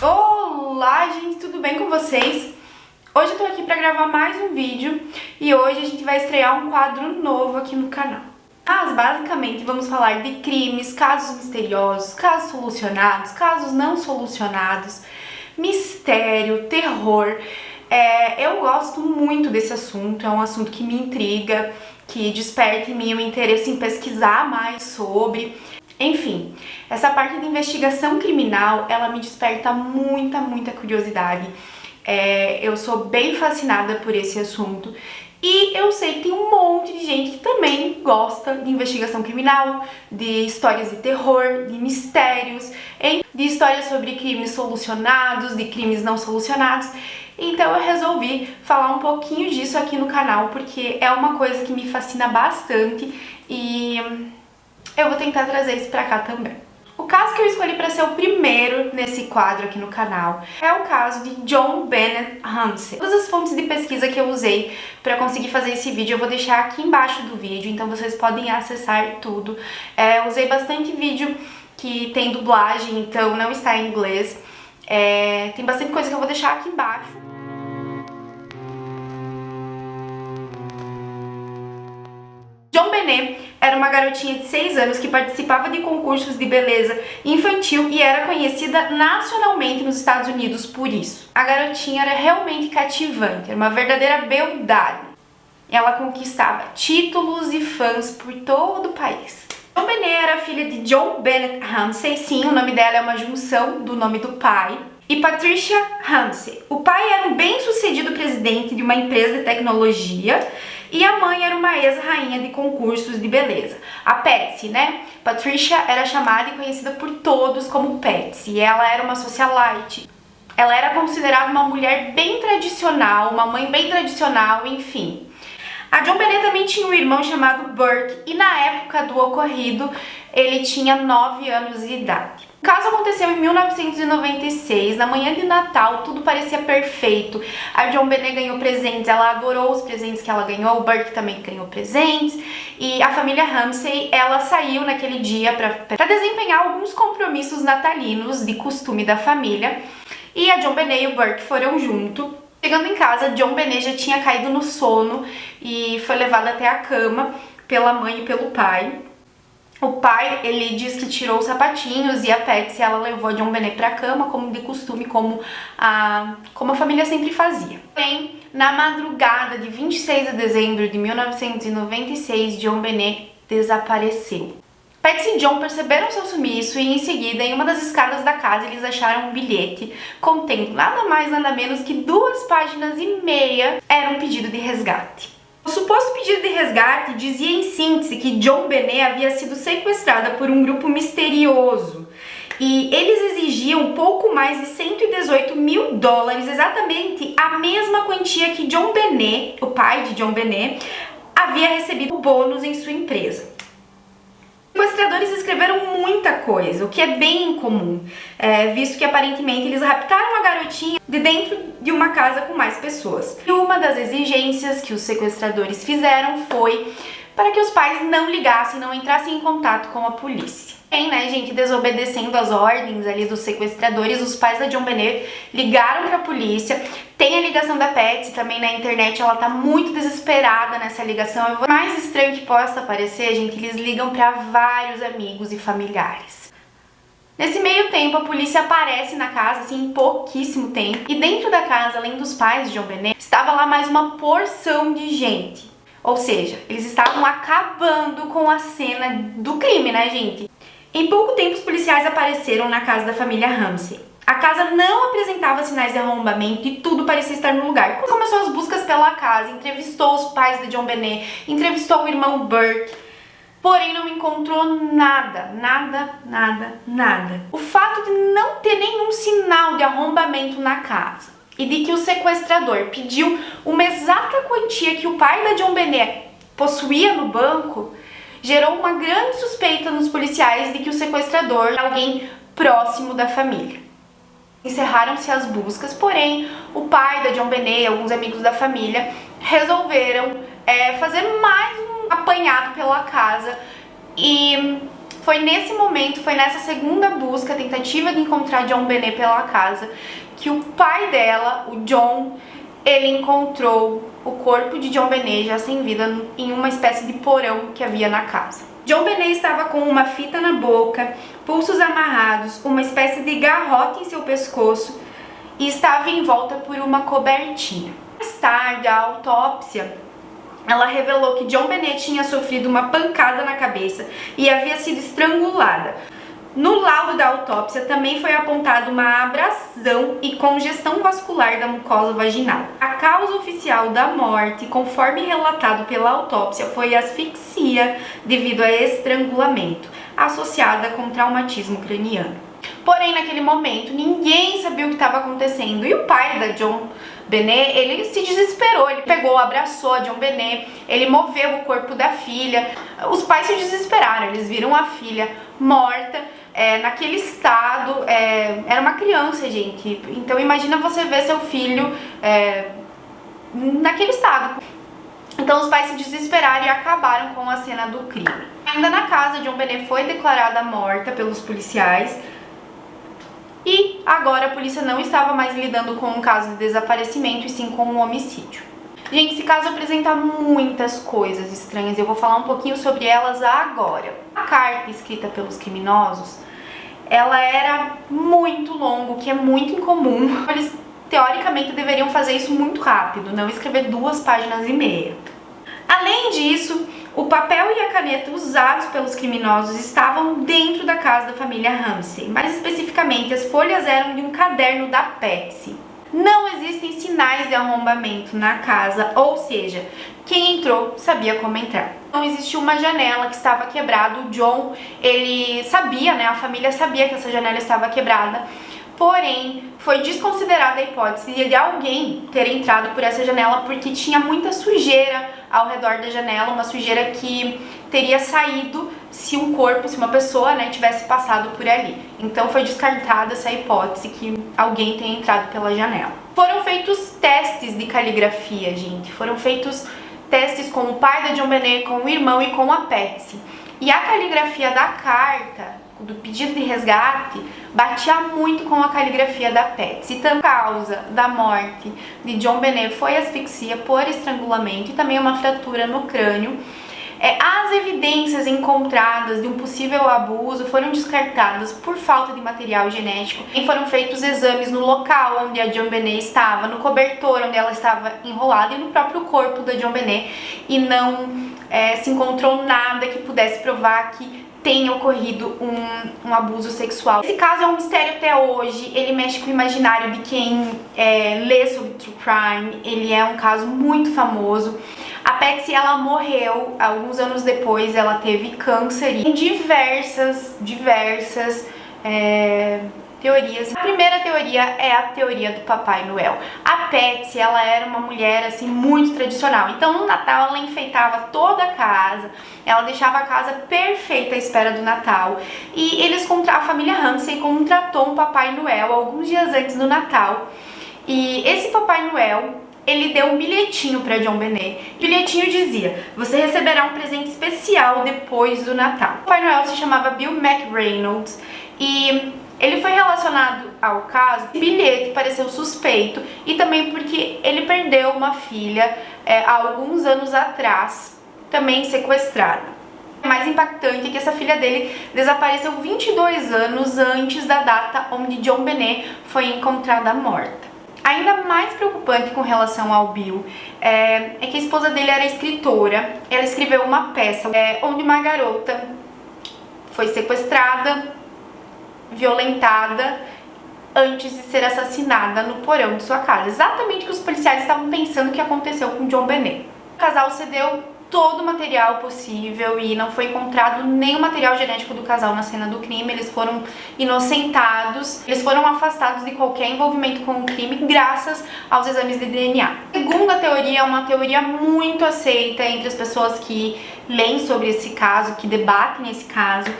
Olá, gente, tudo bem com vocês? Hoje eu tô aqui pra gravar mais um vídeo e hoje a gente vai estrear um quadro novo aqui no canal. Mas basicamente vamos falar de crimes, casos misteriosos, casos solucionados, casos não solucionados, mistério, terror. Eu gosto muito desse assunto, é um assunto que me intriga, que desperta em mim o interesse em pesquisar mais sobre. Enfim, essa parte de investigação criminal, ela me desperta muita curiosidade. Eu sou bem fascinada por esse assunto e eu sei que tem um monte de gente que também gosta de investigação criminal, de histórias de terror, de mistérios, de histórias sobre crimes solucionados, de crimes não solucionados. Então eu resolvi falar um pouquinho disso aqui no canal porque é uma coisa que me fascina bastante e eu vou tentar trazer isso pra cá também. O caso que eu escolhi para ser o primeiro nesse quadro aqui no canal é o caso de John Bennett Ramsey. Todas as fontes de pesquisa que eu usei para conseguir fazer esse vídeo eu vou deixar aqui embaixo do vídeo, então vocês podem acessar tudo. Eu usei bastante vídeo que tem dublagem, então não está em inglês. Tem bastante coisa que eu vou deixar aqui embaixo. John Bennett era uma garotinha de 6 anos que participava de concursos de beleza infantil e era conhecida nacionalmente nos Estados Unidos por isso. A garotinha era realmente cativante, era uma verdadeira beldade. Ela conquistava títulos e fãs por todo o país. John Bennett era filha de John Bennett Ramsey, sim, o nome dela é uma junção do nome do pai, e Patricia Ramsey. O pai era um bem-sucedido presidente de uma empresa de tecnologia e a mãe era uma ex-rainha de concursos de beleza. A Patsy, né? Patricia era chamada e conhecida por todos como Patsy. Ela era uma socialite. Ela era considerada uma mulher bem tradicional, uma mãe bem tradicional, enfim. A John Bennett também tinha um irmão chamado Burke e na época do ocorrido ele tinha 9 anos de idade. O caso aconteceu em 1996, na manhã de Natal, tudo parecia perfeito. A John Bennett ganhou presentes, ela adorou os presentes que ela ganhou, o Burke também ganhou presentes. E a família Ramsey, ela saiu naquele dia para desempenhar alguns compromissos natalinos de costume da família. E a John Bennett e o Burke foram junto. Chegando em casa, John Bennett já tinha caído no sono e foi levado até a cama pela mãe e pelo pai. O pai, ele diz que tirou os sapatinhos e a Patsy, ela levou a John Bennett pra cama, como de costume, como a família sempre fazia. Porém, na madrugada de 26 de dezembro de 1996, John Bennett desapareceu. Patsy e John perceberam seu sumiço e em seguida, em uma das escadas da casa, eles acharam um bilhete contendo nada mais nada menos que 2 páginas e meia. Era um pedido de resgate. O suposto pedido de resgate dizia em síntese que John Bennett havia sido sequestrada por um grupo misterioso e eles exigiam pouco mais de $118 mil, exatamente a mesma quantia que John Bennett, o pai de John Bennett, havia recebido bônus em sua empresa. Os sequestradores escreveram muita coisa, o que é bem incomum, visto que aparentemente eles raptaram a garotinha de dentro de uma casa com mais pessoas. E uma das exigências que os sequestradores fizeram foi para que os pais não ligassem, não entrassem em contato com a polícia. Bem, né, gente, desobedecendo as ordens ali dos sequestradores, os pais da John Bennett ligaram para a polícia. Tem a ligação da Patsy também na internet, ela tá muito desesperada nessa ligação. O mais estranho que possa parecer, gente, eles ligam para vários amigos e familiares. Nesse meio tempo, a polícia aparece na casa, assim, em pouquíssimo tempo. E dentro da casa, além dos pais de John Bennett, estava lá mais uma porção de gente. Ou seja, eles estavam acabando com a cena do crime, né, gente? Em pouco tempo, os policiais apareceram na casa da família Ramsey. A casa não apresentava sinais de arrombamento e tudo parecia estar no lugar. Começou as buscas pela casa, entrevistou os pais de John Bennett, entrevistou o irmão Burke, porém não encontrou nada. O fato de não ter nenhum sinal de arrombamento na casa e de que o sequestrador pediu uma exata quantia que o pai da John Bennett possuía no banco gerou uma grande suspeita nos policiais de que o sequestrador era alguém próximo da família. Encerraram-se as buscas, porém o pai da John Bennett e alguns amigos da família resolveram fazer mais um apanhado pela casa e Foi nesse momento, foi nessa segunda busca, tentativa de encontrar John Benet pela casa, que o pai dela, o John, ele encontrou o corpo de John Benet já sem vida em uma espécie de porão que havia na casa. John Benet estava com uma fita na boca, pulsos amarrados, uma espécie de garrote em seu pescoço e estava envolta por uma cobertinha. Mais tarde, a autópsia, ela revelou que John Benet tinha sofrido uma pancada na cabeça e havia sido estrangulada. No laudo da autópsia também foi apontada uma abrasão e congestão vascular da mucosa vaginal. A causa oficial da morte, conforme relatado pela autópsia, foi asfixia devido a estrangulamento, associada com traumatismo craniano. Porém, naquele momento, ninguém sabia o que estava acontecendo e o pai da John Benet, ele se desesperou, ele pegou, abraçou a John Benet, ele moveu o corpo da filha. Os pais se desesperaram, eles viram a filha morta, naquele estado, era uma criança, gente. Então imagina você ver seu filho naquele estado. Então os pais se desesperaram e acabaram com a cena do crime. Ainda na casa, John Benet foi declarada morta pelos policiais. E agora a polícia não estava mais lidando com um caso de desaparecimento e sim com um homicídio. Gente, esse caso apresenta muitas coisas estranhas, eu vou falar um pouquinho sobre elas agora. A carta escrita pelos criminosos, ela era muito longa, o que é muito incomum. Eles, teoricamente, deveriam fazer isso muito rápido, não escrever 2 páginas e meia. Além disso, o papel e a caneta usados pelos criminosos estavam dentro da casa da família Ramsey. Mais especificamente, as folhas eram de um caderno da Patsy. Não existem sinais de arrombamento na casa, ou seja, quem entrou sabia como entrar. Não existia uma janela que estava quebrada. O John, ele sabia, a família sabia que essa janela estava quebrada. Porém, foi desconsiderada a hipótese de alguém ter entrado por essa janela porque tinha muita sujeira ao redor da janela, uma sujeira que teria saído se um corpo, se uma pessoa, tivesse passado por ali. Então foi descartada essa hipótese que alguém tenha entrado pela janela. Foram feitos testes de caligrafia, gente. Foram feitos testes com o pai da John Benet, com o irmão e com a Patsy. E a caligrafia da carta, do pedido de resgate, batia muito com a caligrafia da Patsy. Então, a causa da morte de John Benet foi asfixia por estrangulamento e também uma fratura no crânio. As evidências encontradas de um possível abuso foram descartadas por falta de material genético. E foram feitos exames no local onde a John Benet estava, no cobertor onde ela estava enrolada e no próprio corpo da John Benet, e não se encontrou nada que pudesse provar que tenha ocorrido um abuso sexual. Esse caso é um mistério até hoje, ele mexe com o imaginário de quem lê sobre true crime, ele é um caso muito famoso. A Patsy, ela morreu alguns anos depois, ela teve câncer e diversas teorias. A primeira teoria é a teoria do Papai Noel. A Patsy, ela era uma mulher assim muito tradicional. Então no Natal ela enfeitava toda a casa, ela deixava a casa perfeita à espera do Natal. E a família Ramsey contratou um Papai Noel alguns dias antes do Natal. E esse Papai Noel, ele deu um bilhetinho para John Benet. O bilhetinho dizia: você receberá um presente especial depois do Natal. O Papai Noel se chamava Bill McReynolds e ele foi relacionado ao caso. O bilhete pareceu suspeito e também porque ele perdeu uma filha há alguns anos atrás, também sequestrada. O mais impactante é que essa filha dele desapareceu 22 anos antes da data onde John Benet foi encontrada morta. Ainda mais preocupante com relação ao Bill é que a esposa dele era escritora. Ela escreveu uma peça onde uma garota foi sequestrada, violentada antes de ser assassinada no porão de sua casa. Exatamente o que os policiais estavam pensando que aconteceu com John Benet. O casal cedeu todo o material possível e não foi encontrado nenhum material genético do casal na cena do crime. Eles foram inocentados, eles foram afastados de qualquer envolvimento com o crime graças aos exames de DNA. A segunda teoria é uma teoria muito aceita entre as pessoas que leem sobre esse caso, que debatem esse caso.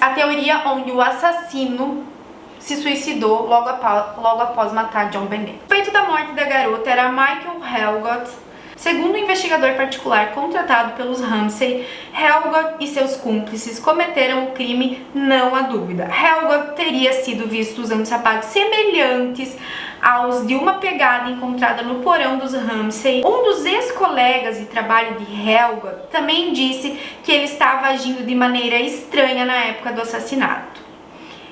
A teoria onde o assassino se suicidou logo após matar John Benet. O suspeito da morte da garota era Michael Helgott, Segundo o investigador particular contratado pelos Ramsay, Helgot e seus cúmplices cometeram o crime, não há dúvida. Helgot teria sido visto usando sapatos semelhantes aos de uma pegada encontrada no porão dos Ramsay. Um dos ex-colegas de trabalho de Helgot também disse que ele estava agindo de maneira estranha na época do assassinato.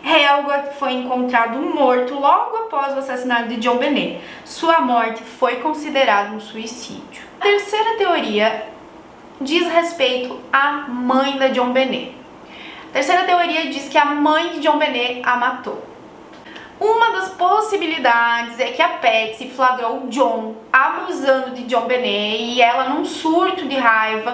Helgot foi encontrado morto logo após o assassinato de JonBenét. Sua morte foi considerada um suicídio. A terceira teoria diz respeito à mãe da JonBenét. A terceira teoria diz que a mãe de JonBenét a matou. Uma das possibilidades é que a Patsy flagrou John abusando de JonBenét e ela, num surto de raiva,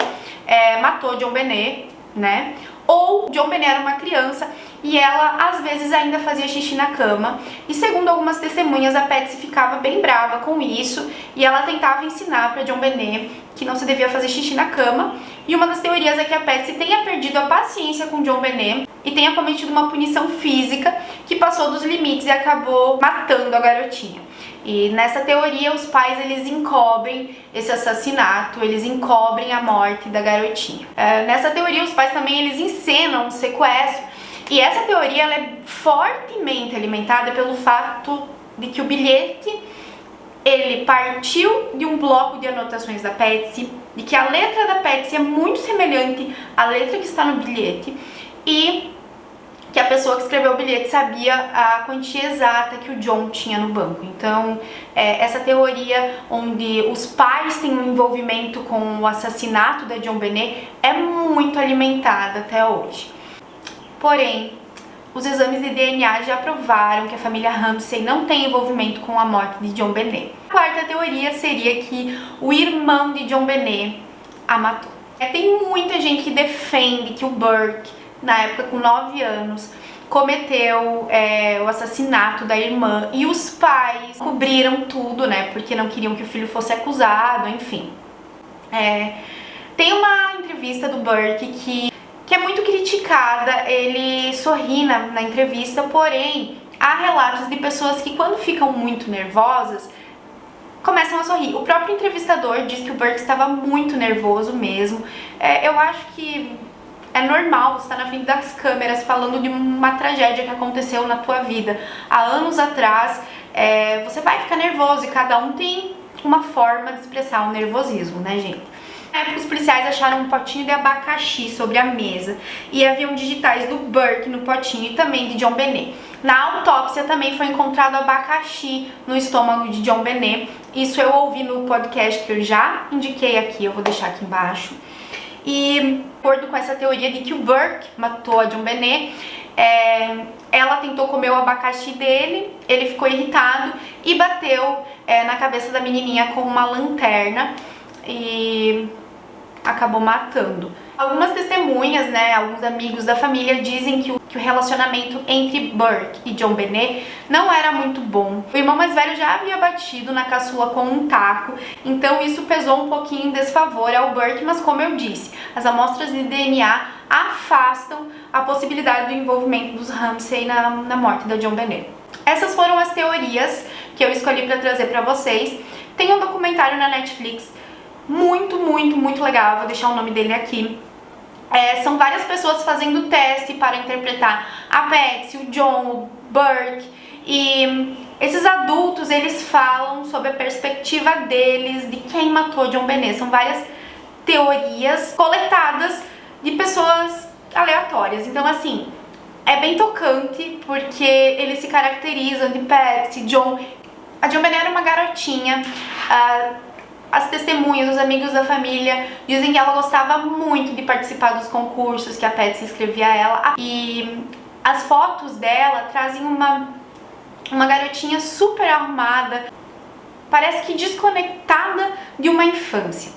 matou JonBenét, né? Ou JonBenét era uma criança e ela às vezes ainda fazia xixi na cama, e segundo algumas testemunhas a Patsy ficava bem brava com isso e ela tentava ensinar para JonBenét que não se devia fazer xixi na cama. E uma das teorias é que a Patsy tenha perdido a paciência com JonBenét e tenha cometido uma punição física que passou dos limites e acabou matando a garotinha. E nessa teoria os pais eles encobrem esse assassinato, eles encobrem a morte da garotinha. Nessa teoria os pais também eles encenam um sequestro, e essa teoria ela é fortemente alimentada pelo fato de que o bilhete ele partiu de um bloco de anotações da Patsy, de que a letra da Patsy é muito semelhante à letra que está no bilhete e que a pessoa que escreveu o bilhete sabia a quantia exata que o John tinha no banco. Então, essa teoria onde os pais têm um envolvimento com o assassinato da JonBenét é muito alimentada até hoje. Porém, os exames de DNA já provaram que a família Ramsay não tem envolvimento com a morte de JonBenét. A quarta teoria seria que o irmão de JonBenét a matou. Tem muita gente que defende que o Burke, na época com 9 anos, cometeu o assassinato da irmã e os pais cobriram tudo, né, porque não queriam que o filho fosse acusado, enfim. Tem uma entrevista do Burke que é muito criticada, ele sorri na entrevista, porém há relatos de pessoas que quando ficam muito nervosas começam a sorrir. O próprio entrevistador diz que o Burke estava muito nervoso mesmo. Eu acho que é normal você estar na frente das câmeras falando de uma tragédia que aconteceu na tua vida há anos atrás. Você vai ficar nervoso e cada um tem uma forma de expressar o nervosismo, né, gente? Na época, os policiais acharam um potinho de abacaxi sobre a mesa e haviam digitais do Burke no potinho e também de JonBenét. Na autópsia também foi encontrado abacaxi no estômago de JonBenét. Isso eu ouvi no podcast que eu já indiquei aqui, eu vou deixar aqui embaixo. E, de acordo com essa teoria de que o Burke matou a JonBenét, ela tentou comer o abacaxi dele, ele ficou irritado e bateu na cabeça da menininha com uma lanterna e acabou matando. Algumas testemunhas, né, alguns amigos da família dizem que o relacionamento entre Burke e JonBenét não era muito bom. O irmão mais velho já havia batido na caçula com um taco, então isso pesou um pouquinho em desfavor ao Burke, mas como eu disse, as amostras de DNA afastam a possibilidade do envolvimento dos Ramsay na morte da JonBenét. Essas foram as teorias que eu escolhi para trazer para vocês. Tem um documentário na Netflix muito, muito, muito legal, vou deixar o nome dele aqui. São várias pessoas fazendo teste para interpretar a Patsy, o John, o Burke, e esses adultos, eles falam sobre a perspectiva deles de quem matou JonBenét. São várias teorias coletadas de pessoas aleatórias. Então, assim, é bem tocante porque eles se caracterizam de Patsy, John. A JonBenét era uma garotinha. As testemunhas, os amigos da família dizem que ela gostava muito de participar dos concursos que a Patsy escrevia a ela. E as fotos dela trazem uma garotinha super arrumada, parece que desconectada de uma infância.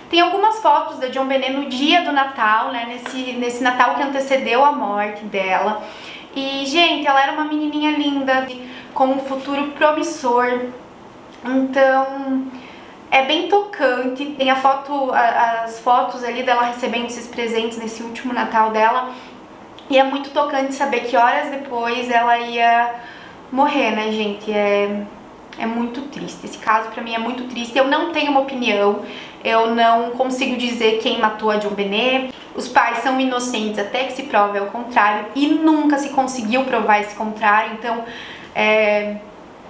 Tem algumas fotos da JonBenét no dia do Natal, né, nesse Natal que antecedeu a morte dela. E, gente, ela era uma menininha linda, com um futuro promissor. Então, é bem tocante. Tem as fotos ali dela recebendo esses presentes nesse último Natal dela. E é muito tocante saber que horas depois ela ia morrer, né, gente? É muito triste. Esse caso pra mim é muito triste. Eu não tenho uma opinião, eu não consigo dizer quem matou a JonBenét. Os pais são inocentes até que se prove ao contrário e nunca se conseguiu provar esse contrário. Então,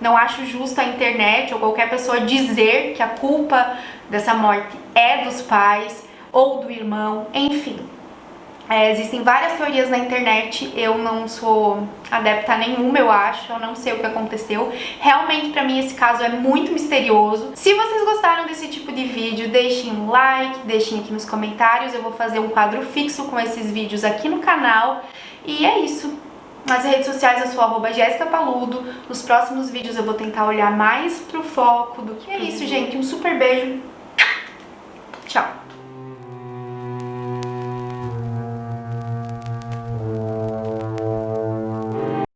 não acho justo a internet ou qualquer pessoa dizer que a culpa dessa morte é dos pais ou do irmão, enfim. Existem várias teorias na internet, eu não sou adepta a nenhuma, eu acho, eu não sei o que aconteceu. Realmente, pra mim, esse caso é muito misterioso. Se vocês gostaram desse tipo de vídeo, deixem um like, deixem aqui nos comentários, eu vou fazer um quadro fixo com esses vídeos aqui no canal. E é isso. Nas redes sociais eu sou @jessicapaludo. Nos próximos vídeos eu vou tentar olhar mais pro foco do que... É isso, gente, um super beijo.